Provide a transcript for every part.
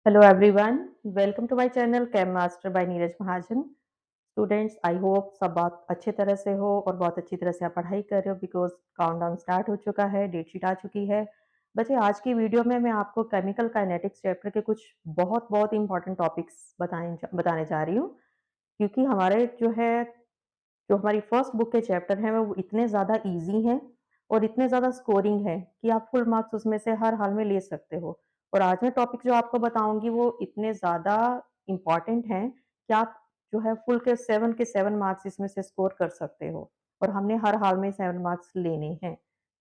Hello everyone, welcome to my channel Chem Master by Neeraj Mahajan. Students I hope सब बहुत अच्छे तरह से हो और बहुत अच्छी तरह से आप पढ़ाई कर रहे हो बिकॉज काउंटडाउन स्टार्ट हो चुका है, डेट शीट आ चुकी है। बच्चे आज की वीडियो में मैं आपको केमिकल काइनेटिक्स चैप्टर के कुछ बहुत बहुत इंपॉर्टेंट टॉपिक्स बताने जा रही हूँ, क्योंकि हमारे जो हमारी फर्स्ट बुक के चैप्टर हैं वो इतने ज़्यादा इजी हैं और इतने ज़्यादा स्कोरिंग है कि आप फुल मार्क्स उसमें से हर हाल में ले सकते हो। और आज मैं टॉपिक जो आपको बताऊंगी वो इतने ज़्यादा इम्पॉर्टेंट हैं कि आप जो है फुल के 7 मार्क्स इसमें से स्कोर कर सकते हो। और हमने हर हाल में 7 मार्क्स लेने हैं।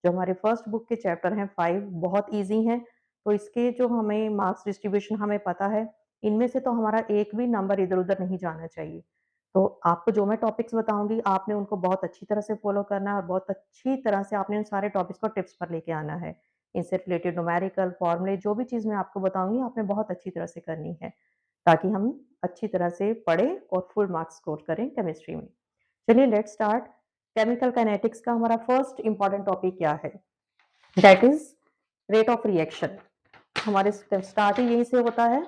जो हमारे फर्स्ट बुक के चैप्टर हैं 5 बहुत ईजी हैं, तो इसके जो हमें मार्क्स डिस्ट्रीब्यूशन हमें पता है, इनमें से तो हमारा एक भी नंबर इधर उधर नहीं जाना चाहिए। तो आपको जो मैं टॉपिक्स बताऊँगी आपने उनको बहुत अच्छी तरह से फ़ॉलो करना है और बहुत अच्छी तरह से आपने उन सारे टॉपिक्स को टिप्स पर लेके आना है। इनसे रिलेटेड न्यूमेरिकल, फ़ॉर्मूले जो भी चीज़ मैं आपको बताऊँगी आपने बहुत अच्छी तरह से करनी है, ताकि हम अच्छी तरह से पढ़ें और फुल मार्क्स स्कोर करें केमिस्ट्री में। चलिए लेट्स स्टार्ट। केमिकल काइनेटिक्स का हमारा फर्स्ट इम्पोर्टेंट टॉपिक क्या है? That is rate of reaction. हमारे स्टार्ट ही यहीं से होता है।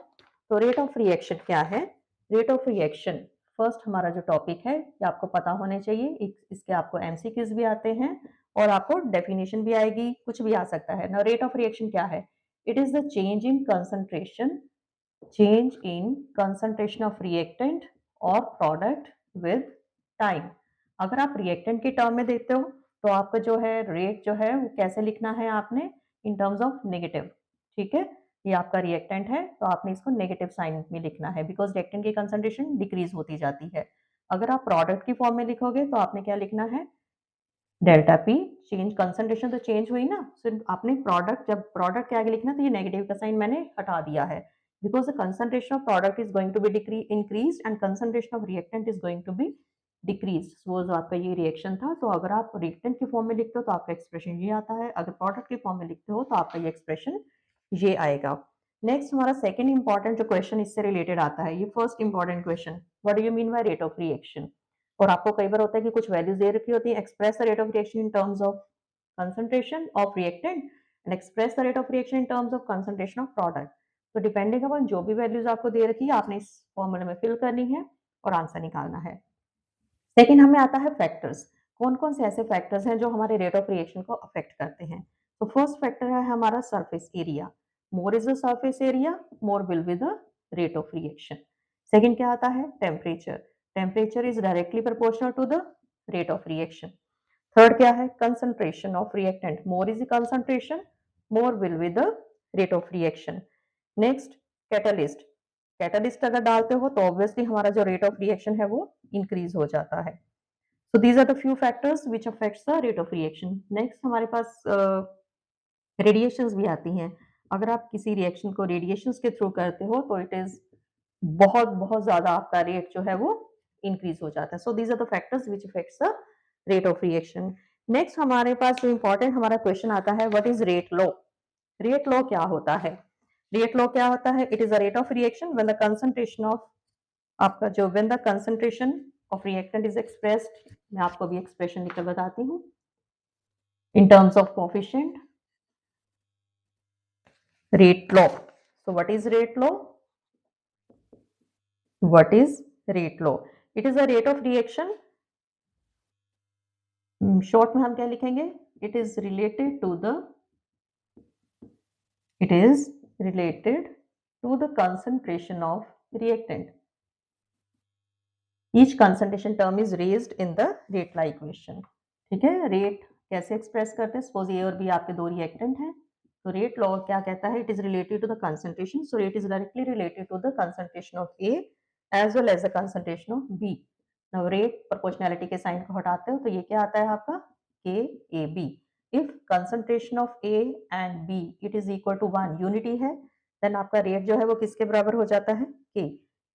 तो रेट ऑफ रिएक्शन क्या है? रेट ऑफ रिएक्शन फर्स्ट हमारा जो टॉपिक है ये आपको पता होने चाहिए। इसके आपको एमसीक्यूज भी आते हैं और आपको डेफिनेशन भी आएगी, कुछ भी आ सकता है ना। रेट ऑफ रिएक्शन क्या है? It is the change in concentration of reactant और प्रोडक्ट विद टाइम। अगर आप रिएक्टेंट के टर्म में देते हो तो आपका जो है रेट जो है वो कैसे लिखना है आपने? इन टर्म्स ऑफ नेगेटिव। ठीक है, ये आपका रिएक्टेंट है तो आपने इसको नेगेटिव साइन में लिखना है बिकॉज रिएक्टेंट की कंसंट्रेशन डिक्रीज होती जाती है। अगर आप प्रोडक्ट की फॉर्म में लिखोगे तो आपने क्या लिखना है? Delta P. चेंज कंसंट्रेशन तो चेंज हुई ना, सिर्फ आपने प्रोडक्ट, जब प्रोडक्ट के आगे लिखना तो ये नेगेटिव का साइन मैंने हटा दिया है because the concentration of product is going to be increase and concentration of reactant is going to be decrease. वो जो आपका ये रिएक्शन था, तो अगर आप रिएक्टेंट की फॉर्म में लिखते हो तो आपका एक्सप्रेशन ये आता है, अगर प्रोडक्ट की फॉर्म में लिखते हो तो आपका ये एक्सप्रेशन ये आएगा। नेक्स्ट हमारा सेकंड इंपॉर्टेंट जो क्वेश्चन इससे रिलेटेड आता है, ये first important question, what do you mean by rate of reaction? और आपको कई बार होता है कि कुछ वैल्यूज दे रखी होती है, express the rate of reaction in terms of concentration of reactant and express the rate of reaction in terms of concentration of product। तो डिपेंडिंग अपॉन जो भी वैल्यूज आपको दे रखी है आपने इस फॉर्मूले में फिल करनी है और आंसर निकालना है। सेकंड हमें आता है फैक्टर्स। कौन कौन से ऐसे फैक्टर्स हैं जो हमारे रेट ऑफ रिएक्शन को अफेक्ट करते हैं? तो फर्स्ट फैक्टर है हमारा surface area. More is the surface area, more will be the rate of reaction. Second क्या आता है? Temperature. Temperature is directly proportional to the rate of reaction. Third क्या है? Concentration of reactant. More is the concentration, more will be the rate of reaction. Next catalyst. Catalyst अगर डालते हो तो obviously हमारा जो रेट ऑफ रिएक्शन है वो इंक्रीज हो जाता है। So these are the few factors which affects the rate of reaction. Next हमारे पास रेडिएशंस भी आती हैं। अगर आप किसी रिएक्शन को रेडिएशंस के थ्रू करते हो तो इट इज बहुत बहुत ज्यादा आपका रेट जो है वो इंक्रीज हो जाता है। So these are the factors which affects the rate of reaction. Next हमारे पास जो इंपॉर्टेंट हमारा क्वेश्चन आता है, what is rate law? Rate law क्या होता है? रेट लॉ क्या होता है? It is a rate of reaction when the concentration of आपका जो when the concentration of reactant is expressed. मैं आपको भी एक्सप्रेशन लिखकर बताती हूँ in terms of coefficient rate law। So what is rate law? What is rate law? It is a rate of reaction। Short में हम क्या लिखेंगे? It is related to the it is related to the concentration of reactant। Each concentration term is raised in the rate law equation। ठीक है, rate कैसे express करते हैं? Suppose ए और बी आपके दो रिएक्टेंट हैं, तो रेट लॉ क्या कहता है? It is related to the concentration. So rate is directly related to the concentration of A as well as the concentration of B. Now rate proportionality के sign को हटाते हो तो ये क्या आता है आपका? K A B. If concentration of A and B it is equal to 1, unity है, देन आपका रेट जो है वो किसके बराबर हो जाता है? के।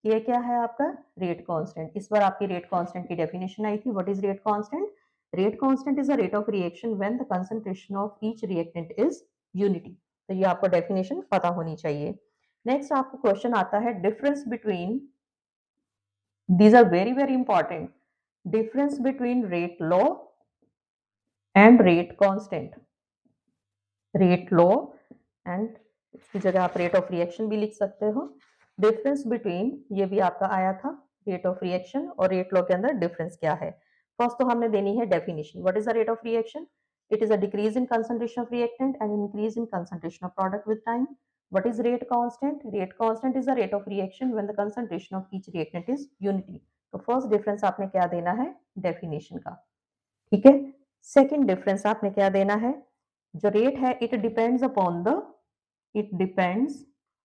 ये क्या है आपका? Rate constant. इस बार आपकी रेट कांस्टेंट की डेफिनेशन आई थी। What is rate constant? Rate constant is a rate of reaction when the concentration of each reactant is unity. तो ये आपको डेफिनेशन पता होनी चाहिए। नेक्स्ट आपको क्वेश्चन आता है difference between, these are very very important, difference between rate law and rate constant. Rate law and इसकी जगह आप रेट ऑफ रिएक्शन भी लिख सकते हो। डिफरेंस बिटवीन, ये भी आपका आया था, रेट ऑफ रिएक्शन और रेट लॉ के अंदर डिफरेंस क्या है। फर्स्ट तो हमने देनी है definition, what is the rate of reaction? It is a decrease in concentration of reactant and increase in concentration of product with time. What is rate constant? Rate constant is the rate of reaction when the concentration of each reactant is unity. तो first difference आपने क्या देना है? Definition का। ठीक है। Second difference आपने क्या देना है? जो रेट है it depends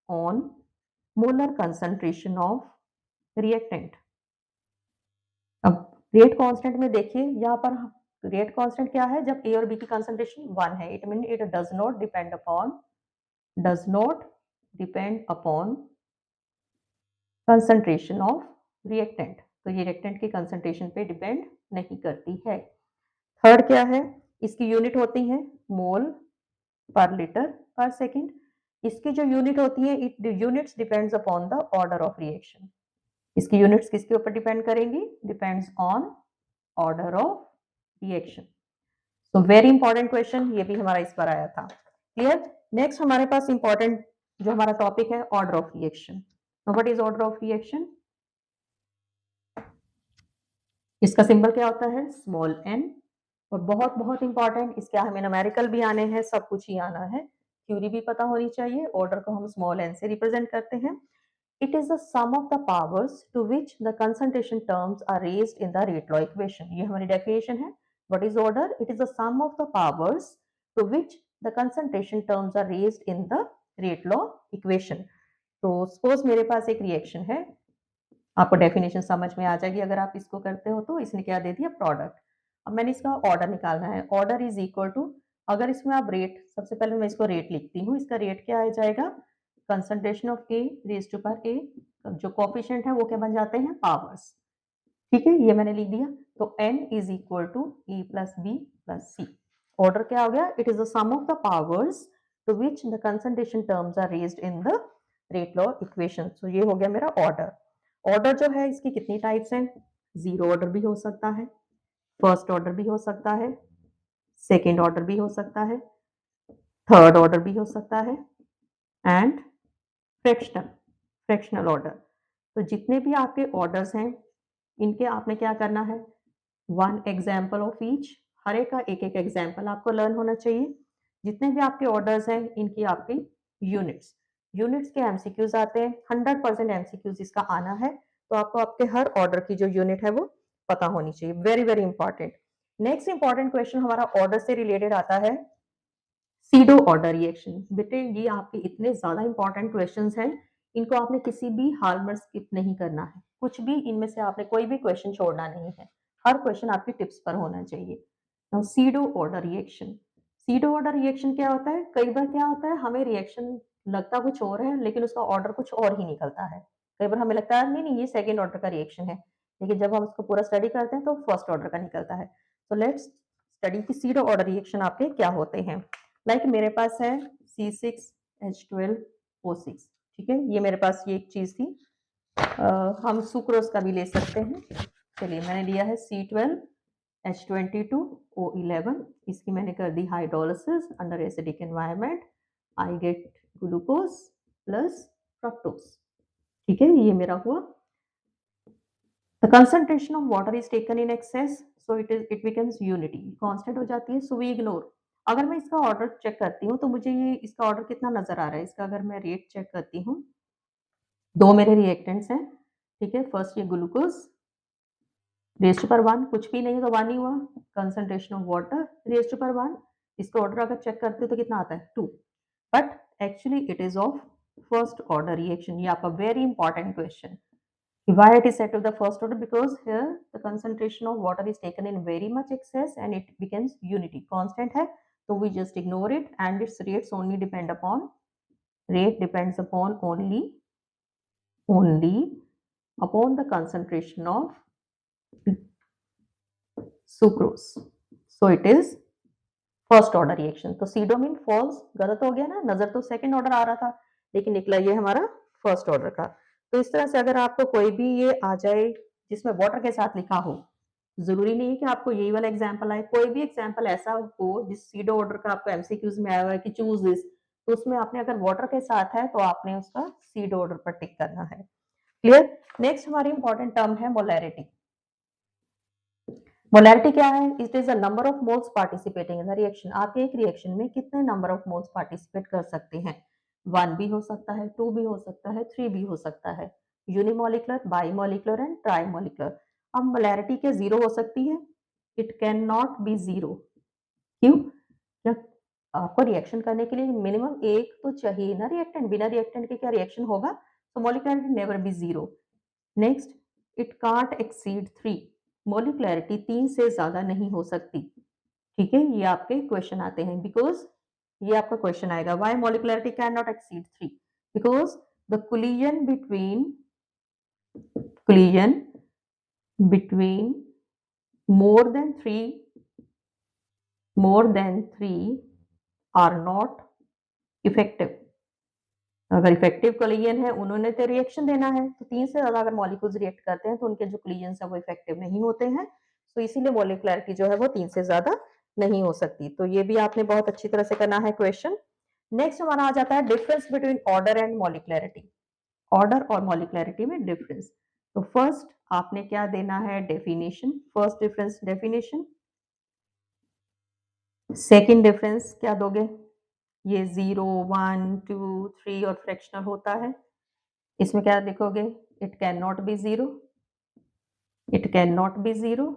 on molar concentration of reactant. अब रेट कांस्टेंट में देखिए यहाँ पर रेट कांस्टेंट क्या है? जब ए और बी की कंसंट्रेशन 1 है, it mean it does not depend upon concentration of reactant. तो ये रिएक्टेंट की कंसंट्रेशन पे डिपेंड नहीं करती है। थर्ड क्या है? इसकी यूनिट होती है मोल पर लीटर पर सेकेंड। इसकी जो यूनिट होती है it units depends upon the order of reaction. इसकी यूनिट्स किसके ऊपर डिपेंड करेंगी? Depends on order of reaction. तो वेरी इंपॉर्टेंट क्वेश्चन, ये भी हमारा इस पर आया था। क्लियर? नेक्स्ट हमारे पास इंपॉर्टेंट जो हमारा टॉपिक है order of reaction. What is order of reaction? इसका सिंबल क्या होता है? Small n. और बहुत बहुत इंपॉर्टेंट, इसके हमें न्यूमेरिकल भी आने हैं, सब कुछ ही आना है, थ्योरी भी पता होनी चाहिए। ऑर्डर को हम स्मॉल एन से रिप्रेजेंट करते हैं। It is the sum of the powers to which the concentration terms are raised in the rate law equation. ये हमारी definition है. What is order? It is the sum of the powers to which the concentration terms are raised in the rate law equation. तो suppose मेरे पास एक reaction है, आपको definition समझ में आ जाएगी अगर आप इसको करते हो तो। इसने क्या दे दिया? प्रोडक्ट। अब मैंने इसका ऑर्डर निकालना है। ऑर्डर इज इक्वल टू, अगर इसमें आप रेट, सबसे पहले मैं इसको रेट लिखती हूँ। इसका रेट क्या आ जाएगा? Concentration of A raise to power A, जो कोफिशिएंट है वो क्या बन जाते हैं? पावर्स। ठीक है, ये मैंने लिख दिया। तो n is equal to e plus B plus C. Order क्या हो गया? It is the sum of the powers to which the concentration terms are raised in the rate law equation. So ये हो गया मेरा ऑर्डर। ऑर्डर जो है इसकी कितनी टाइप्स हैं? जीरो ऑर्डर भी हो सकता है, फर्स्ट ऑर्डर भी हो सकता है, सेकेंड ऑर्डर भी हो सकता है, थर्ड ऑर्डर भी हो सकता है एंड फ्रैक्शनल ऑर्डर। तो जितने भी आपके ऑर्डर्स हैं इनके आपने क्या करना है? वन एग्जाम्पल ऑफ ईच, हर एक का एक एक एग्जाम्पल आपको लर्न होना चाहिए। जितने भी आपके ऑर्डर्स हैं इनकी आपकी यूनिट्स के एमसीक्यूज आते हैं। 100% एमसीक्यूज इसका आना है, तो आपको आपके हर ऑर्डर की जो यूनिट है वो पता होनी चाहिए। Very very important. Next important question हमारा ऑर्डर से रिलेटेड आता है, सीडो ऑर्डर रिएक्शन। बेटे ये आपके इतने ज्यादा इंपॉर्टेंट क्वेश्चंस हैं, इनको आपने किसी भी हाल में स्किप नहीं करना है। कुछ भी इनमें से आपने कोई भी क्वेश्चन छोड़ना नहीं है, हर क्वेश्चन आपकी टिप्स पर होना चाहिए। Now pseudo order reaction. Pseudo order reaction क्या होता है? कई बार क्या होता है, हमें रिएक्शन लगता कुछ और है लेकिन उसका ऑर्डर कुछ और ही निकलता है। कई बार हमें लगता है नहीं नहीं ये सेकेंड ऑर्डर का रिएक्शन है, लेकिन जब हम उसको पूरा स्टडी करते हैं तो फर्स्ट ऑर्डर का निकलता है। तो लेट्स स्टडी की सीडो ऑर्डर रिएक्शन आपके क्या होते हैं। लाइक मेरे पास है C6H12O6। ठीक है, ये मेरे पास ये एक चीज थी। हम सुक्रोज का भी ले सकते हैं। चलिए मैंने लिया है C12H22O11। इसकी मैंने कर दी hydrolysis under acidic environment. I get glucose plus fructose. ठीक है, ये मेरा हुआ। The concentration of water is taken in excess, so it becomes unity, constant हो जाती है, सो वी इग्नोर। अगर मैं इसका ऑर्डर चेक करती हूँ तो मुझे ये इसका ऑर्डर कितना नजर आ रहा है? इसका अगर मैं रेट चेक करती हूँ, दो मेरे रिएक्टेंट्स हैं। ठीक है, फर्स्ट ये ग्लूकोज रेज़ टू पावर 1, कुछ भी नहीं है तो 1 ही हुआ। Concentration of water raise to power 1, इसका ऑर्डर अगर चेक करते हो तो कितना आता है? 2। But actually it is of first order reaction. ये आपका very important question. Why it is said to the first order? Because here the concentration of water is taken in very much excess and it becomes unity, constant है, so we just ignore it, and its rates only depend upon, rate depends upon only upon the concentration of sucrose, so it is first order reaction. तो SIDO mean false, गलत हो गया ना, नजर तो second order आ रहा था लेकिन निकला ये हमारा फर्स्ट ऑर्डर का। तो इस तरह से अगर आपको कोई भी ये आ जाए जिसमें वाटर के साथ लिखा हो, जरूरी नहीं है कि आपको यही वाला एग्जांपल आए, कोई भी एग्जांपल ऐसा हो जिस सीडो ऑर्डर का आपको एमसीक्यूज में आया हुआ है कि चूज दिस, तो उसमें आपने अगर वाटर के साथ है तो आपने उसका सीड ऑर्डर पर टिक करना है। क्लियर? नेक्स्ट हमारी इंपॉर्टेंट टर्म है मोलैरिटी। मोलैरिटी क्या है? It is a number of moles participating in the reaction. आप एक रिएक्शन में कितने नंबर ऑफ मोल्स पार्टिसिपेट कर सकते हैं? 1 भी हो सकता है, 2 भी हो सकता है, 3 भी हो सकता है। Unimolecular, bimolecular and trimolecular. अब मोलैरिटी क्या 0 हो सकती है? It can not be 0। क्यों? जब आपको रिएक्शन करने के लिए मिनिमम एक तो चाहिए ना रिएक्टेंट, बिना रिएक्टेंट के क्या रिएक्शन होगा? तो molecularity never be 0। Next, it can't exceed 3। Molecularity 3 से ज्यादा नहीं हो सकती। ठीक है, ये आपके क्वेश्चन आते हैं बिकॉज ये आपका क्वेश्चन आएगा why molecularity can not exceed 3, because the collision between more than 3 are not effective। अगर इफेक्टिव कोलिजन है, उन्होंने तो रिएक्शन देना है, तो 3 से ज्यादा अगर मॉलिक्यूल्स रिएक्ट करते हैं तो उनके जो कोलिजन है वो इफेक्टिव नहीं होते हैं। तो इसीलिए मोलिकुलरिटी जो है वो 3 से ज्यादा नहीं हो सकती। तो ये भी आपने बहुत अच्छी तरह से करना है क्वेश्चन। नेक्स्ट हमारा आ जाता है difference between order and molecularity. Order और मॉलिकुलरिटी में डिफरेंस। तो फर्स्ट आपने क्या देना है? Definition. First difference definition. Second difference क्या दोगे? ये 0, 1, 2, 3 और फ्रैक्शनल होता है। इसमें क्या लिखोगे? It can not be 0, it can not be 0,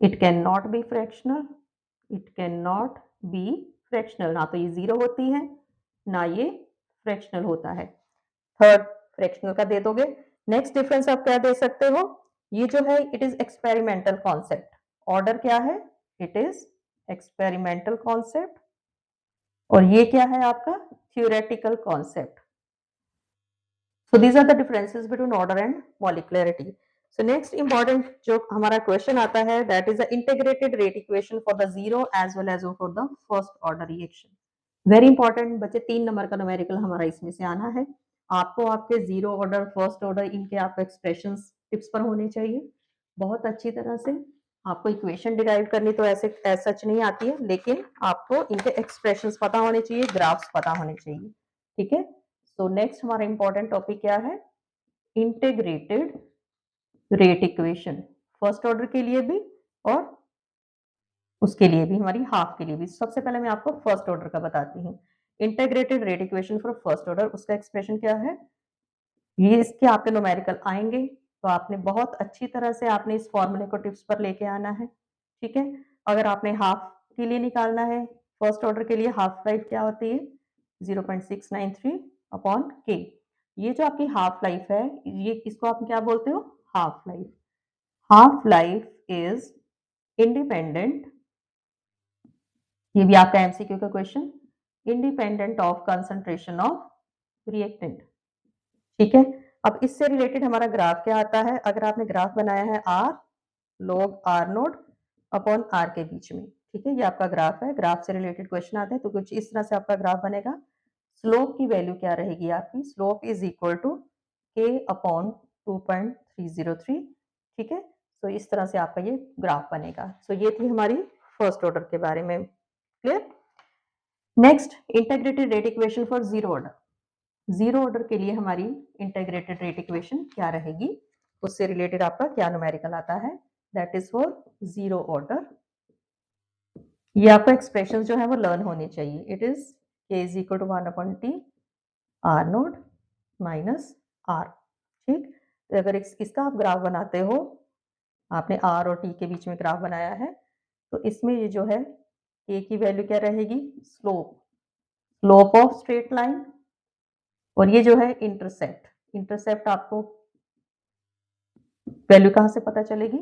it can not B fractional, it can not B fractional. ना तो ये 0 होती है, ना ये फ्रैक्शनल होता है। थर्ड फ्रैक्शनल का दे दोगे। नेक्स्ट डिफरेंस आप क्या दे सकते हो? ये जो है it is experimental concept. Order क्या है? It is experimental concept. और ये क्या है आपका? Theoretical concept. So these are the differences between order and molecularity. So next important जो हमारा question आता है that is the integrated rate equation for the zero as well as for the first order reaction. Very important बच्चे 3 number का numerical हमारा इसमें से आना है। आपको आपके जीरो ऑर्डर, फर्स्ट ऑर्डर इनके आपको एक्सप्रेशंस टिप्स पर होने चाहिए बहुत अच्छी तरह से। आपको इक्वेशन डिराइव करनी तो ऐसे सच नहीं आती है, लेकिन आपको इनके एक्सप्रेशंस पता होने चाहिए, ग्राफ्स पता होने चाहिए। ठीक है। सो नेक्स्ट हमारा इंपॉर्टेंट टॉपिक क्या है? Integrated rate equation. First order के लिए भी और उसके लिए भी, हमारी हाफ के लिए भी। सबसे पहले मैं आपको फर्स्ट ऑर्डर का बताती हूँ। Integrated rate equation for first order, उसका एक्सप्रेशन क्या है? ये इसके आपके न्यूमेरिकल आएंगे, तो आपने बहुत अच्छी तरह से आपने इस फॉर्मूले को टिप्स पर लेके आना है। ठीक है। अगर आपने हाफ के लिए निकालना है, फर्स्ट ऑर्डर के लिए हाफ लाइफ क्या होती है? 0.693 अपॉन के। ये जो आपकी हाफ लाइफ है, ये इसको आप क्या बोलते हो? Half life. Half life is independent, ये भी आपका एमसीक्यू का question, independent of concentration of reactant. ठीक है। अब इससे रिलेटेड हमारा ग्राफ क्या आता है? अगर आपने ग्राफ बनाया है R log R naught upon R के बीच में, ठीक है, ये आपका ग्राफ है। ग्राफ से रिलेटेड क्वेश्चन आते हैं तो कुछ इस तरह से आपका ग्राफ बनेगा। स्लोप की वैल्यू क्या रहेगी आपकी? स्लोप इज इक्वल टू के अपॉन 2.303। ठीक है। तो इस तरह से आपका ये ग्राफ बनेगा। सो ये थी हमारी फर्स्ट ऑर्डर के बारे में। Clear? Next, integrated rate equation for zero order. Zero order के लिए हमारी इंटीग्रेटेड रेट इक्वेशन क्या रहेगी? उससे रिलेटेड आपका क्या न्यूमेरिकल आता है? That is for zero order. ये आपको एक्सप्रेशन जो है वो लर्न होनी चाहिए। It is K is equal to 1/t R naught minus R. ठीक। तो अगर इसका आप ग्राफ बनाते हो, आपने आर और टी के बीच में ग्राफ बनाया है, तो इसमें ये जो है के की वैल्यू क्या रहेगी? Slope, slope of straight line. और ये जो है इंटरसेप्ट, इंटरसेप्ट आपको वैल्यू कहाँ से पता चलेगी?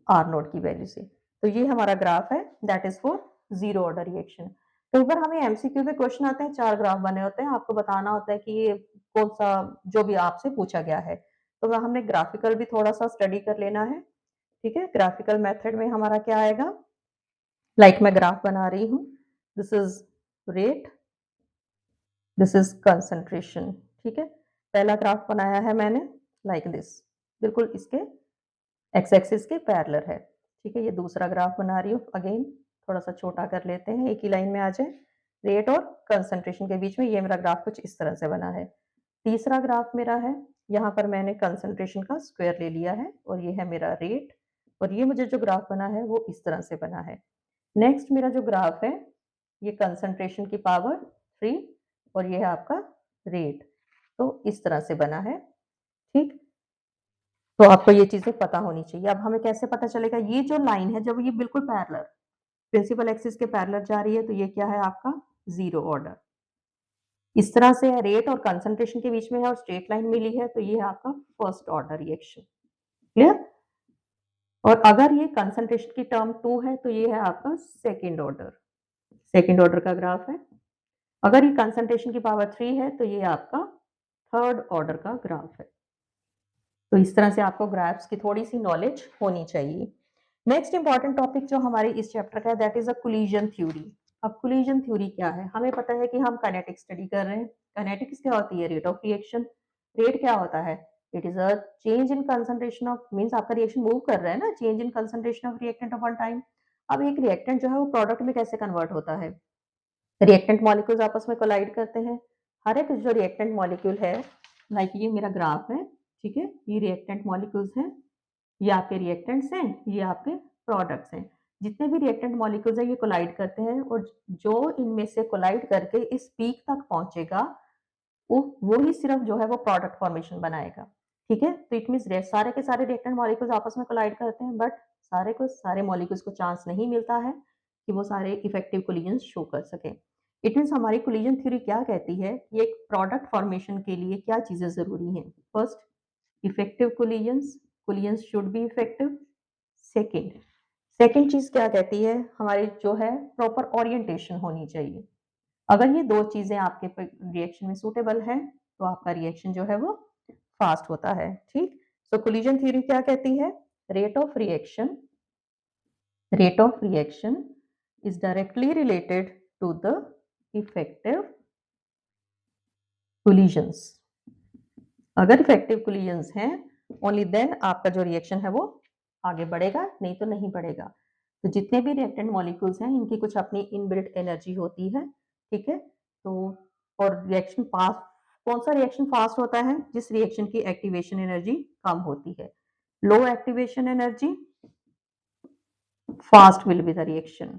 आर नोड की वैल्यू से। तो ये हमारा ग्राफ है, that is for zero order reaction. कई बार हमें एमसीक्यू में क्वेश्चन आते हैं, 4 ग्राफ बने होते हैं, आपको बताना होता है कि ये कौन सा जो भी आपसे पूछा गया है। तो वह हमने ग्राफिकल भी थोड़ा सा स्टडी कर लेना है। ठीक है। ग्राफिकल मेथड में हमारा क्या आएगा? मैं ग्राफ बना रही हूँ, this is rate, this is concentration. ठीक है। पहला ग्राफ बनाया है मैंने दिस, बिल्कुल इसके एक्स एक्सिस के पैरेलल है। ठीक है। ये दूसरा ग्राफ बना रही हूँ, अगेन थोड़ा सा छोटा कर लेते हैं, एक ही लाइन में आ जाए। रेट और कंसंट्रेशन के बीच में ये मेरा ग्राफ कुछ इस तरह से बना है। तीसरा ग्राफ मेरा है, यहाँ पर मैंने कंसंट्रेशन का स्क्वायर ले लिया है और ये है मेरा रेट, और ये मुझे जो ग्राफ बना है वो इस तरह से बना है। नेक्स्ट मेरा जो ग्राफ है ये कंसंट्रेशन की पावर 3 और ये है आपका रेट, तो इस तरह से बना है। ठीक, तो आपको ये चीजें पता होनी चाहिए। अब हमें कैसे पता चलेगा, ये जो लाइन है जब ये बिल्कुल पैरेलल प्रिंसिपल एक्सिस के पैरेलल जा रही है तो ये क्या है आपका जीरो ऑर्डर। इस तरह से है, रेट और कंसंट्रेशन के बीच में है और स्ट्रेट लाइन मिली है तो ये है आपका फर्स्ट ऑर्डर रिएक्शन। क्लियर? और अगर ये कंसंट्रेशन की टर्म 2 है तो ये है आपका सेकेंड ऑर्डर, सेकेंड ऑर्डर का ग्राफ है। अगर ये कंसंट्रेशन की पावर 3 है तो ये आपका थर्ड ऑर्डर का ग्राफ है। तो इस तरह से आपको ग्राफ्स की थोड़ी सी नॉलेज होनी चाहिए। नेक्स्ट इंपॉर्टेंट टॉपिक जो हमारे इस चैप्टर का है that is a collision theory. अब कोलिजन थ्योरी क्या है, हमें पता है कि हम काइनेटिक स्टडी कर रहे हैं। काइनेटिक्स क्या होती है, रेट ऑफ रिएक्शन। रेट क्या होता है, it is a change in concentration of, means आपका रिएक्शन मूव कर रहा है ना, change in concentration of reactant upon time. अब एक रिएक्टेंट जो है वो प्रोडक्ट में कैसे कन्वर्ट होता है, रिएक्टेंट मॉलिक्यूल्स आपस में कोलाइड करते हैं। हर एक जो रिएक्टेंट मॉलिक्यूल है, लाइक ये मेरा ग्राफ है, ठीक है, ये रिएक्टेंट मॉलिक्यूल्स हैं, ये आपके रिएक्टेंट्स हैं, ये आपके प्रोडक्ट्स हैं। जितने भी रिएक्टेंट मॉलिक्यूल्स हैं ये कोलाइड करते हैं और जो इनमें से कोलाइड करके इस पीक तक पहुंचेगा वो ही सिर्फ जो है वो प्रोडक्ट फॉर्मेशन बनाएगा। ठीक है, तो इट मींस सारे के सारे रिएक्टेंट मॉलिक्यूल्स आपस में कोलाइड करते हैं, बट सारे मॉलिक्यूल्स को चांस नहीं मिलता है कि वो सारे इफेक्टिव कोलिजन शो कर सके। इट मीन्स हमारी कोलिजन थ्योरी क्या कहती है कि एक प्रोडक्ट फॉर्मेशन के लिए क्या चीजें जरूरी हैं। First, effective collisions, collisions should be effective. Second, second चीज क्या कहती है हमारी जो है प्रॉपर ओरिएंटेशन होनी चाहिए। अगर ये दो चीजें आपके रिएक्शन में सूटेबल है तो आपका रिएक्शन जो है वो फास्ट होता है। ठीक, सो कोलिजन थ्योरी क्या कहती है, rate of reaction, rate of reaction is directly related to the effective collisions. अगर इफेक्टिव कोलिजन्स हैं ओनली देन आपका जो रिएक्शन है वो आगे बढ़ेगा, नहीं तो नहीं बढ़ेगा। तो जितने भी रिएक्टेंट मॉलिक्यूल्स हैं इनकी कुछ अपनी इनबिल्ट एनर्जी होती है। ठीक है, तो और रिएक्शन फास्ट, कौन सा रिएक्शन फास्ट होता है, जिस रिएक्शन की एक्टिवेशन एनर्जी कम होती है। Low activation energy, fast will be the reaction.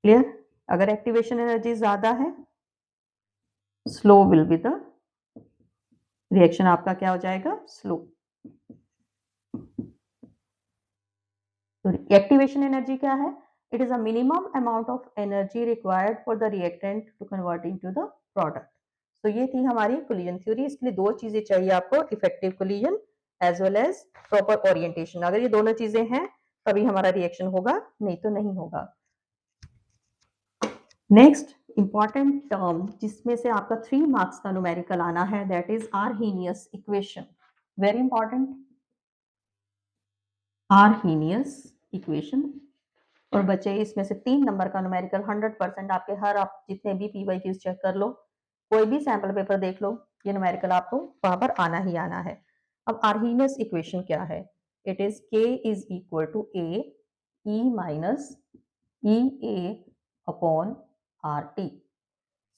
Clear? अगर एक्टिवेशन एनर्जी ज्यादा है, slow will be the reaction, आपका क्या हो जाएगा, स्लो। तो एक्टिवेशन एनर्जी क्या है, it is a minimum amount of energy required for the reactant to convert into the product. तो ये थी हमारी कोलिजन थ्योरी। इसके लिए दो चीजें चाहिए आपको, effective collision as well as proper orientation. अगर ये दोनों चीजें हैं तभी हमारा रिएक्शन होगा, नहीं तो नहीं होगा। नेक्स्ट इंपॉर्टेंट टर्म जिसमें से आपका 3 मार्क्स का न्यूमेरिकल आना है that is Arrhenius equation. Very important, Arrhenius equation. और बच्चे इसमें से 3 नंबर का न्यूमेरिकल 100% आपके, हर आप जितने भी पीवाईक्यूज चेक कर लो, कोई भी सैंपल पेपर देख लो, ये न्यूमेरिकल आपको वहां पर आना ही आना है। अब आर्हेनियस इक्वेशन क्या है, it is K is equal to A E minus EA upon RT।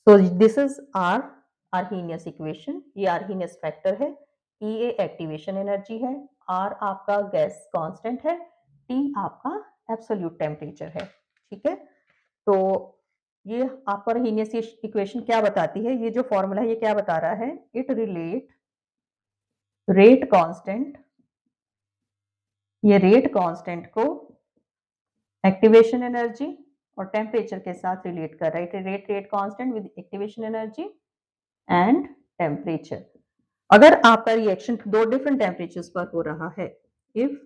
So this is our Arrhenius equation. ये आर्हेनियस फैक्टर है, EA एक्टिवेशन एनर्जी है, R आपका गैस कांस्टेंट है, T आपका एब्सोल्यूट टेम्परेचर है। ठीक है, तो ये आपका आर्हेनियस इक्वेशन क्या बताती है, ये जो फॉर्मूला है ये क्या बता रहा है, इट रिलेट रेट कांस्टेंट, ये रेट कांस्टेंट को एक्टिवेशन एनर्जी और टेम्परेचर के साथ रिलेट कर रहा है। Rate constant with activation energy and temperature. अगर आपका रिएक्शन दो डिफरेंट टेम्परेचर्स पर हो रहा है, if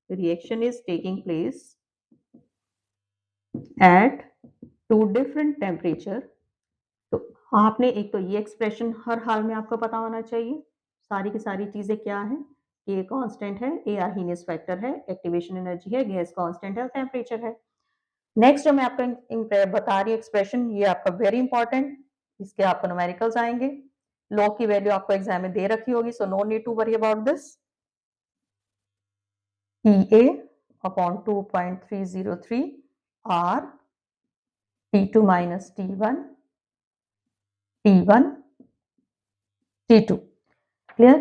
reaction is taking place at 2 different temperature, तो आपने एक तो ये एक्सप्रेशन हर हाल में आपको पता होना चाहिए, सारी की सारी चीजें क्या है, ए कांस्टेंट है, ए आर्हेनियस फैक्टर है, एक्टिवेशन एनर्जी है, गैस कांस्टेंट है और टेम्परेचर है। नेक्स्ट जो मैं आपको बता रही हूँ एक्सप्रेशन, ये आपका वेरी इंपॉर्टेंट, इसके आपको न्यूमेरिकल्स आएंगे। लॉ की वैल्यू आपको एग्जाम में दे रखी होगी, so no need to worry about this. EA अपॉन 2.303 R T2 minus T1, T1, T2। Clear?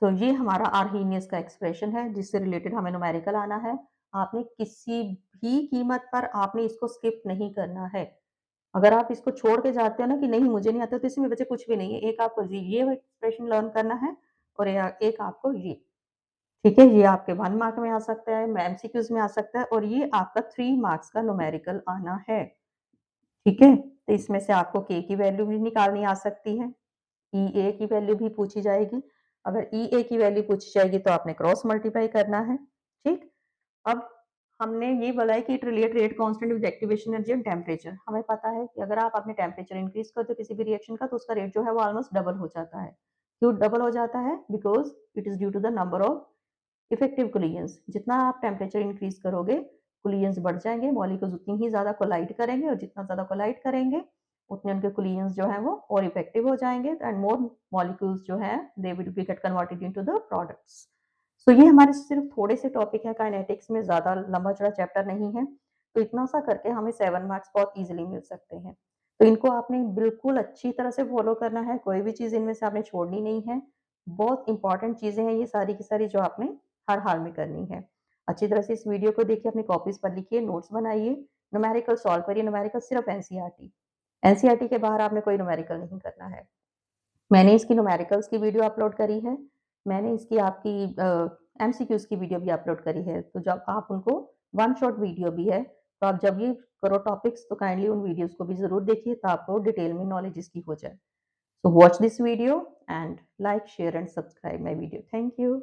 तो ये हमारा आर्हीनियस का एक्सप्रेशन है जिससे रिलेटेड हमें न्यूमेरिकल आना है। आपने किसी भी कीमत पर आपने इसको स्किप नहीं करना है। अगर आप इसको छोड़ के जाते हो ना कि नहीं मुझे नहीं आता, तो इसमें बचे कुछ भी नहीं है। एक आपको ये एक्सप्रेशन लर्न करना है और एक आपको ये, ठीक है? ये आपके 1 मार्क में आ सकता है, एमसीक्यूज़ में आ सकता है और ये आपका 3 मार्क्स का न्यूमेरिकल आना है, ठीक है? तो इसमें से आपको के की वैल्यू भी निकालनी आ सकती है, ईए की वैल्यू भी पूछी जाएगी। अगर ईए की वैल्यू पूछी जाएगी तो आपने क्रॉस मल्टीप्लाई करना है, ठीक? अब हमने ये बोला है कि it relate rate constant with activation energy and temperature. हमें पता है कि अगर आप अपने टेम्परेचर इंक्रीज करते हो किसी भी रिएक्शन का तो उसका रेट जो है वो ऑलमोस्ट डबल हो जाता है। क्यों डबल हो जाता है? Because it is due to the number of effective collisions. जितना आप टेम्परेचर इंक्रीज करोगे, कोलिजन्स बढ़ जाएँगे, मॉलिक्यूल्स उतनी ही ज़्यादा कोलाइड करेंगे और जितना ज़्यादा कोलाइड करेंगे, उतने उनके कोलिजन्स जो हैं वो और इफेक्टिव हो जाएँगे एंड मोर मॉलिक्यूल्स जो हैं they will be get converted into the products. So ये हमारे सिर्फ थोड़े से टॉपिक है काइनेटिक्स में, ज़्यादा लंबा चौड़ा चैप्टर नहीं है। तो इतना सा करके हमें 7 मार्क्स बहुत ईज़िली मिल सकते हैं। तो इनको आपने बिल्कुल अच्छी तरह से फ़ॉलो करना है, कोई भी चीज़ इनमें से आपने छोड़नी नहीं है। बहुत इम्पोर्टेंट चीज़ें हैं ये सारी की सारी जो आपने हर हाल में करनी है। अच्छी तरह से इस वीडियो को देखिए, अपनी कॉपीज़ पर लिखिए, नोट्स बनाइए, न्यूमेरिकल सॉल्व करिए, न्यूमेरिकल सिर्फ एनसीईआरटी। एनसीईआरटी के बाहर आपने कोई न्यूमेरिकल नहीं करना है। मैंने इसकी न्यूमेरिकल्स की वीडियो अपलोड करी है। मैंने इसकी आपकी एमसीक्यूज़ की वीडियो भी अपलोड करी है। तो जब आप उनको वन शॉट वीडियो भी है, तो आप जब ये करो टॉपिक्स तो काइंडली उन वीडियोज़ को भी ज़रूर देखिए, तो आपको डिटेल में नॉलेज इसकी हो जाए। So watch this video and like, share and subscribe my video. Thank you.